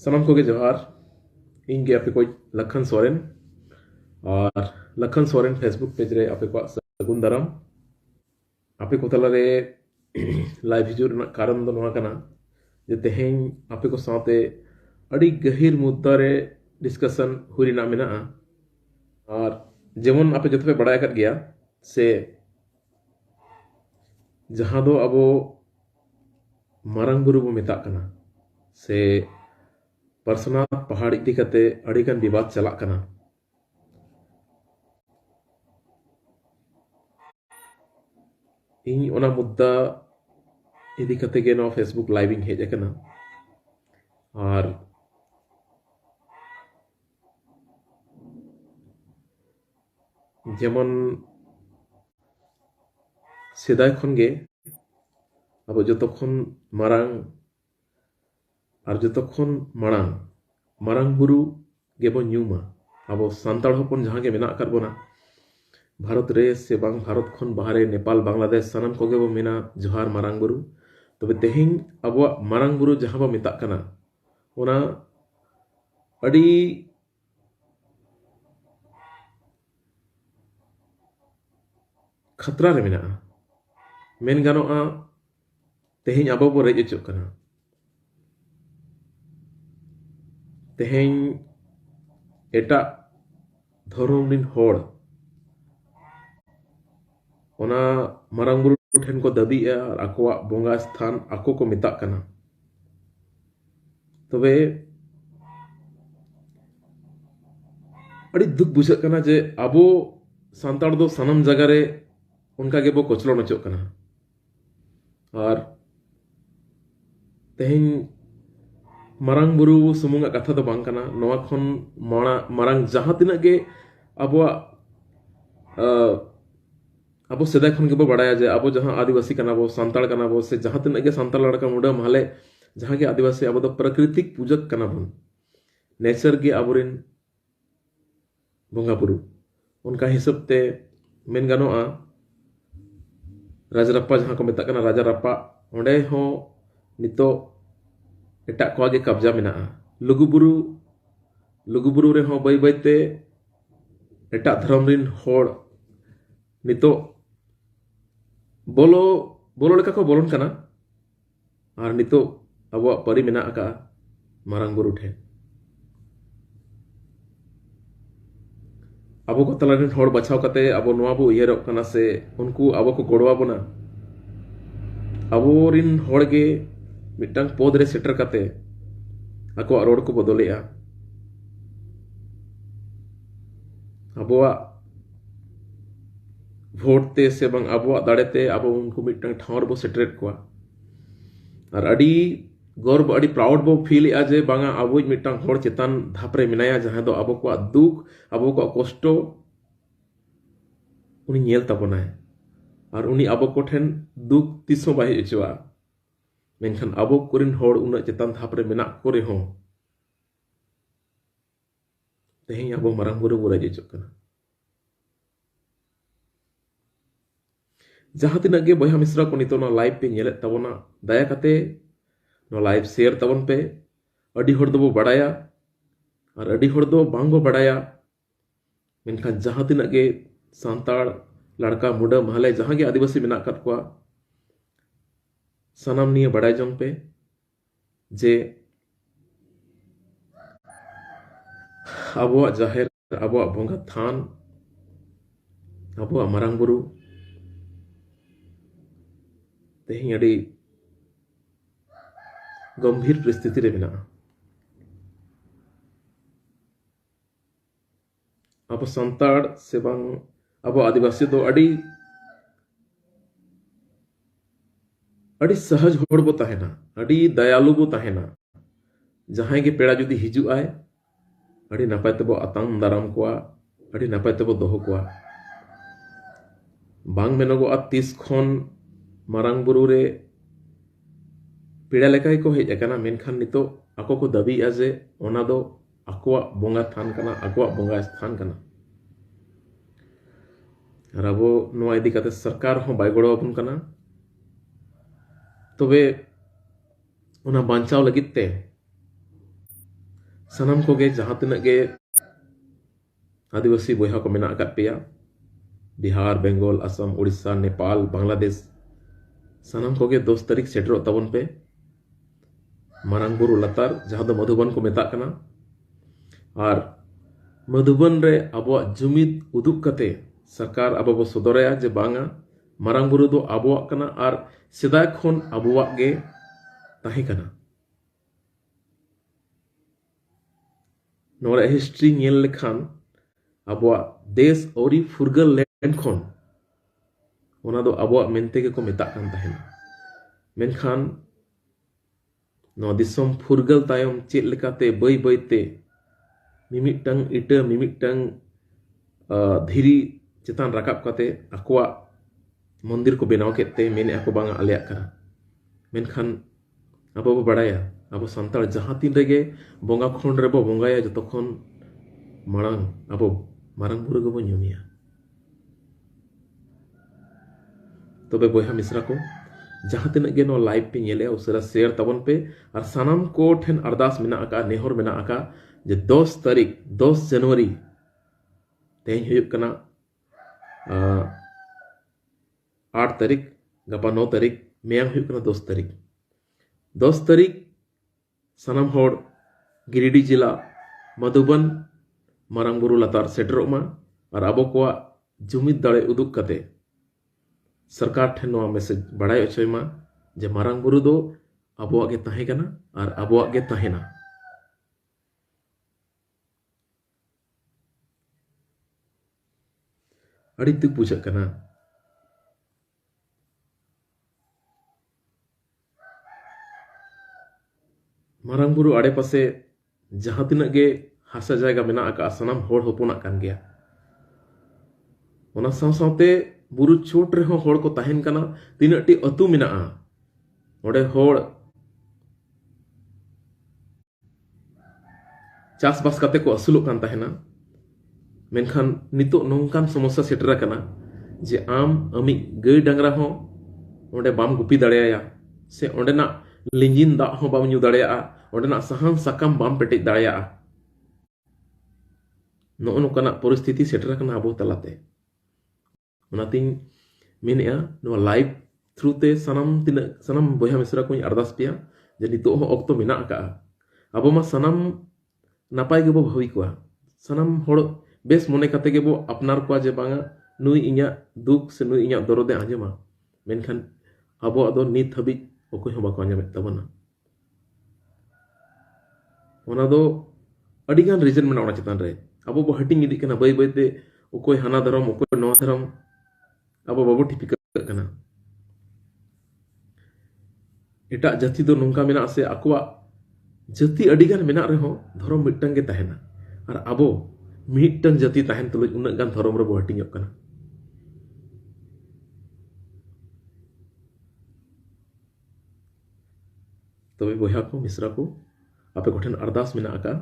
सनम को जोहार इन गे आपे को लखन सोरेन और लखन सोरेन फेसबुक पेज रे आपे को सगुन दाराम आपे को तला रे लाइव हिजुर कारण दो नोआ कना जे तेहें आपे को साथे अड़ी गहिर मुद्दा रे डिस्कशन हुरी ना मेना और जेमन आपे जतो पे बड़ाय कर गया से जहां दो अबो मारंग बुरु बो मेता कना से पर्सनल पहाड़ इदी कते अड़ीगन विवाद चला कना इन ओना मुद्दा इदी कते गे नो फेसबुक लाइविंग हेज कना और जेमन सेदाय खन गे अब जतखन मारांग और जतखन मारांग मारांग बुरु गेबो न्यूमा अब सान्ताड़ हपन जहां गे मेना कर बोना भारत रे से बांग भारत खन बाहरे नेपाल बांग्लादेश सनम को गेबो मेना जोहार मारांग बुरु तबे तेहिं अब मारांग बुरु जहां बो मेता कना ओना अड़ी खतरा रे मेना मेन गानोआ तेहिं अब बो रेज अचो कना तेहें एटा धर्म दिन होड़ ओना मारांग बुरु ठेन को दाबी और आकोआ बोंगा स्थान आको को मेता कना तबे अड़ी दुख बुझा कना जे अबो सांताड़ दो सनम जगह रे उनका गेबो कोचलो नचो कना और तेहें मारांग बुरु सुमुंगा कथा तो बांग कना नोआ खन मारांग जहां तिना गे अबो अब सेदाय खन गेबो बड़ाया जे अब जहां आदिवासी कना बो सांताड़ कना बो से जहां तिना गे सांताड़ लड़का मुंडा माले जहां गे आदिवासी अब तो प्राकृतिक पूजक कना बन नेचर गे अबोरिन बोंगा बुरु उनका हिसाब ते मेन गानोआ राजरप्पा जहां को मेता कना राजा रप्पा ओंडे हो नितो एटा को आगे कब्जा मेना लुगुबुरु रे हो बाई बाईते एटा धर्म रिन होड़ नितो बोलो बोलो लेका को बोलन कना और नितो अब परी मेना का मारांग बुरु ठे अब को तलारिन होड़ बचाव कते अब नोआ बो इयरो कना से उनको अब को गोड़वा बोना अबोरिन होड़ गे मिटंग पद रे सेटर कते आको रोड को बदलेया अबोआ भोट ते से बंग अबोआ दाड़ेते अब उनको मिटंग ठावर बो सेटरेट को और अड़ी गर्व अड़ी प्राउड बो फील आ जे बांगा अब मिटंग होड़ चेतन धापरे मिनाया जहां दो अब को दुख अब को कष्ट उनी नेल तबनाय और उनी अब को ठेन दुख तिसो बाय इचवा मेनखान अब कोरिन होड़ उना चेतन धापरे मेना को रे हो तेहें अब मारांग बुरु बुरा जेचो कना जहां तिना गे बया मिश्रा को नितो ना लाइव पे नेले तबना दया कते ना लाइव शेयर तबन पे अडी होड़ दो बड़ाया और अडी होड़ दो बांगो बड़ाया मेनखान जहां तिना गे सांताड़ लड़का मुंडा महले जहां गे आदिवासी मेना कत को सनम निये बड़ाय जंग पे जे अबो जाहिर अबो बोंगा थान अबो मारांग बुरु तेहिं अड़ी गंभीर परिस्थिति रे मेना अब संताड़ से बांग अब आदिवासी दो अड़ी अड़ी सहज होड़ बो ताहेना अड़ी दयालु बो ताहेना जहां गे पेड़ा जुदी हिजु आए अड़ी नपाय तबो आताम दाराम कोआ अड़ी नपाय तबो दोहो कोआ बांग मेनगो आ तीस खन मारांग बुरु रे पेड़ा लेकाय को हेज अकाना मेनखान नितो आको को दाबी आजे ओना दो आकोआ बोंगा थान कना आकोआ बोंगा स्थान कना और अब नोआ इदी कते सरकार हो बाय गोड़ो अपन कना तबे ओना बांचाव लगित ते sanam koge jaha tinak ge आदिवासी बोहा को मेना अकात पेया बिहार बेंगल असम उड़ीसा नेपाल बांग्लादेश सानाम कोगे 10 तारीख सेटरो तबन पे मारांग बुरु लतार जहां दो मधुबन को मेता कना और मधुबन रे अबो जुमिद उदुक कते सरकार अब बो सदरया जे बांगा मारांग बुरु दो अबो कना और सेदाय खन अबो गे ताही कना नोरा हिस्ट्री नेल लेखान अब देश औरी फुरगल लैंड खन ओना दो अब मेनते को मेता कान तहेना मेनखान नो दिसम फुरगल तायम चेत लेकाते बई बईते मिमिटंग इटा मिमिटंग धीरी चेतान राकाब काते अकवा मंदिर को बनाव केते मेने ako banga aleyak kana मेनखान abo bo badaya abo santal jaha tin rege bonga khon rebo bongaya jotokon marang abo marang buru go nyumiya तबे बोहा मिश्रा को जहां तिना गे नो लाइव पे नेले उसरा शेयर तबन पे और सनम को ठेन अरदास मेना आका नेहर मेना आका जे 10 तारीख 10 जनवरी तेन हुयुक कना 8 तारीख गपा 9 तारीख मेयां हुयुक कना 10 तारीख सनम होड़ गिरिडीह जिला मधुबन मारांग बुरु लतार सेटरोमा और आबो को जुमिद दाड़े उदुक कते सरकार ठेन मैसेज बड़ाई अचोयमा जे मारांग बुरु दो अबोआ गे ताहे कना और अबोआ गे ताहेना अड़ी दुख बुझा कना मारांग बुरु आड़े पासे जहां तिना गे हासा जायगा मेना आका सनाम होड़ होपोना कान गया ओना साव सावते बुरु चोट रे होड़ को ताहेन कना तिनाटी अतु मेना ओडे होड़ चास बास काते को असुलोक कान ताहेना मेनखान नितो नोंकान समस्या सेटरा कना जे आम अमी गई डांगरा हो ओडे बाम गुपी दाड़ेया से ओडेना लिंजिन दा हो बाम न्यू दाड़ेया ओडेना सहान साकाम बाम पेटे दाड़ेया नो नोकाना परिस्थिति सेटरा कना अबो तलाते ओनातिन मेनेआ नो लाइव थ्रू ते सनम बोहा मिश्रा को अरदास पेया जे नितो हो अक्तो मेना आका अबो मा सनम नापाय गेबो भावी को सनम होड़ बेस मने काते गेबो अपनार को जे बांगा नुई इnya दुख से नुई इnya दरदे आंजमा मेनखान अबो अदो नित हबि ओकोय हो बाको आंजमे तबना ओना दो अडी गान रीजन मेना ओना चितान रे अबो बो हटिंग इदी कना बई बईते ओकोय हाना धरम ओकोय नो धरम अब बाबू टिपिक कना एटा जाति दो नोंका मेना से अकवा जाति अडिगान मेना रहो धर्म मिटंग गे ताहेना और अबो मिटंग जाति ताहेन तुलुज उन्ना गान धर्म रे बहटिंग कना तबे बोहा को मिश्रा को आपे कोठेन अरदास मेना आका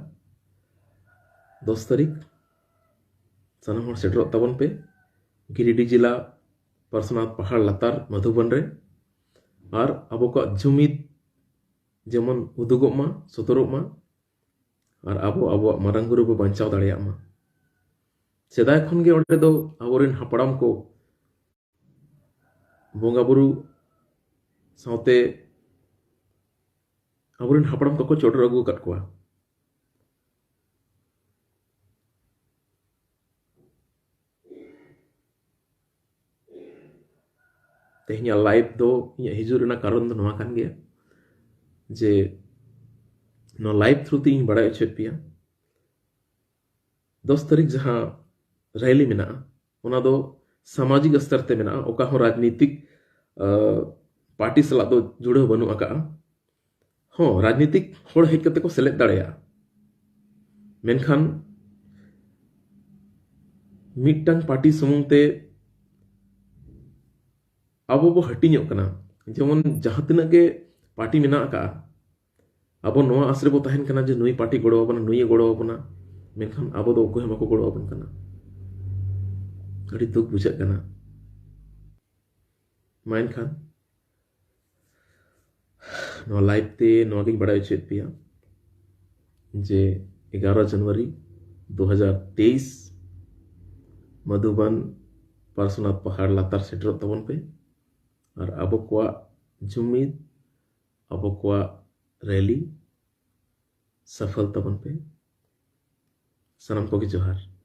10 तारीख सनम होड़ सेटरो तबन पे गिरिडीह जिला परसनाथ पहाड़ लतार मधुबन रे और अब को जुमिद जेमन उदुगोमा सतरोमा और अब मारांग बुरु को बांचाव दाड़ेयामा सेदाय खन गे ओडे दो आबोरेन हापड़ाम को बोंगा बुरु सावते आबोरेन हापड़ाम को चोटर अगु कट कोआ तेहनिया लाइव दो इया हिजुरना कारण दो नवा कान गया जे नो लाइव थ्रू ती बड़ा अच्छे पिया 10 तारीख जहां रैली मेना ओना दो सामाजिक स्तर ते मेना ओका हो राजनीतिक पार्टी सला दो जुड़े बनु आका हो राजनीतिक होड़ हेज कते को सेलेक्ट दाड़ेया मेनखान मिटंग पार्टी सुमुंग ते अब बो हटिñok कना जेमन जहां तिना गे पार्टी मेना आका अब नोआ आश्रे बो ताहेन कना जे नुई पार्टी गड़ो बना नुई गड़ो बना मेनखान अब दो कोय हमको गड़ो बन कना अड़ी दुख बुझा कना माइन खान नो लाइव ते नो गिन बड़ा चेत पिया जे 11 जनवरी 2023 मधुबन पार्श्वनाथ पहाड़ लातार सेटरों तबन पे और अब को जुमीद अब को रैली सफल तबन पे सनम को की जोहार।